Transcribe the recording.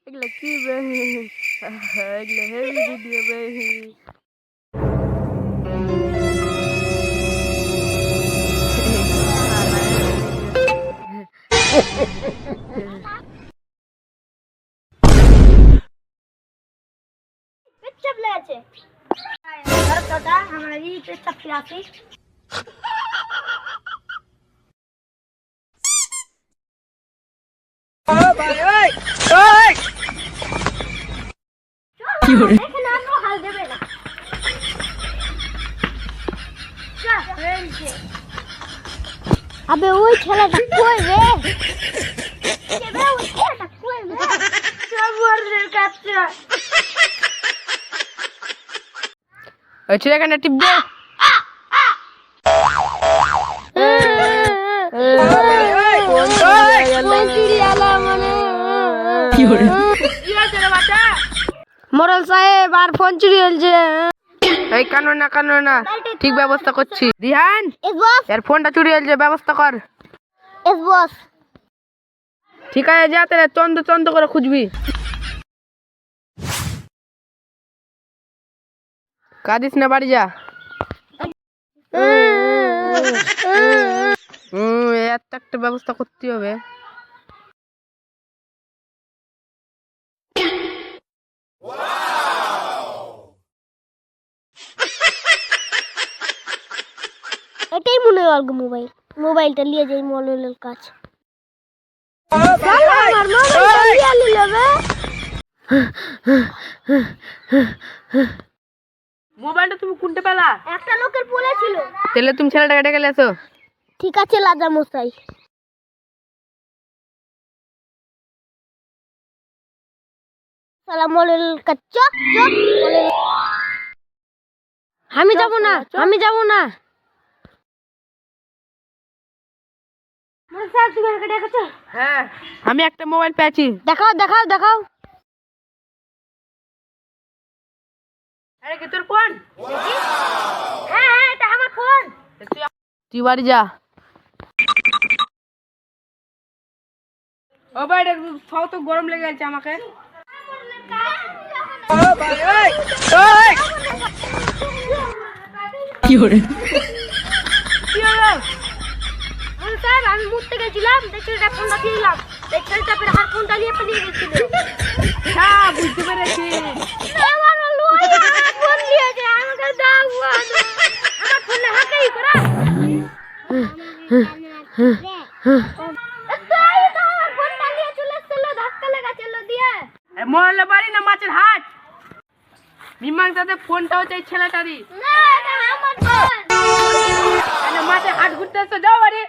এগুলা কি বে? এগুলা হেভি ভিডিও বে। पेट ले আছে घर दादा हमरा ई पेट पिलाती ओ भाई ओए ओए কি হরে এখানে আর হাল দেবে না যা ফ্রেন্ডে আবে ওই ছেলেটা কই রে কে বে ওই ছেলেটা কই রে সবরের কাছে ওই ছেলেটা টিপবে মোরল সাহেব আর ফোন চুরি হয়েছে। এই কানো না ঠিক ব্যবস্থা করছি। রিহান এর ফোনটা চুরি হয়েছে, ব্যবস্থা কর। এস বস ঠিক আছে, যা তাহলে চন্দ করে খুঁজবি। কাঁদিস না, বাড়ি যা। একটা ব্যবস্থা করতে হবে। এটাই মনে হয় অল্প মোবাইলটা নিয়ে যাই মলের কাছে। মোবাইলটা তুমি কোনটা পেলা? একটা লোকের বলে ছিল। তাহলে তুমি ছেলেটাকে ডেকে এসো। ঠিক আছে লাজা মশাই। সালাম আলাইকুম চক আমি যাব না স্যার তুমি আমাকে ডেকেছো? হ্যাঁ, আমি একটা মোবাইল পেয়েছি। দেখাও। আরে কি তোর ফোন? হ্যাঁ এটা আমার ফোন। তুই বাড়ি যা। ও ভাই ফাও তো গরম লেগে গেছে আমাকে। ও ভাই ওই কি হরে স্যার আমি মুছতে গেছিলাম, দেখছি এটা ফোনটা দিলাম, দেখছি এটা ফির হাত ফোনটা নিয়ে পালিয়ে গেছিল। হ্যাঁ, বুঝতে পেরেছি। আমার লুই আমার ফোন নিয়েছে, আমাকে দাও ফোন। আমার ফোনে হাকাই করা মহল্লা বাড়ি না মাছের হাট? মীমাংসাতে ফোনটা হচ্ছে এই ছেলেটারই। না এটা আমার ফোন। মাছের হাট ঘুরতে এসো, যাও বাড়ি।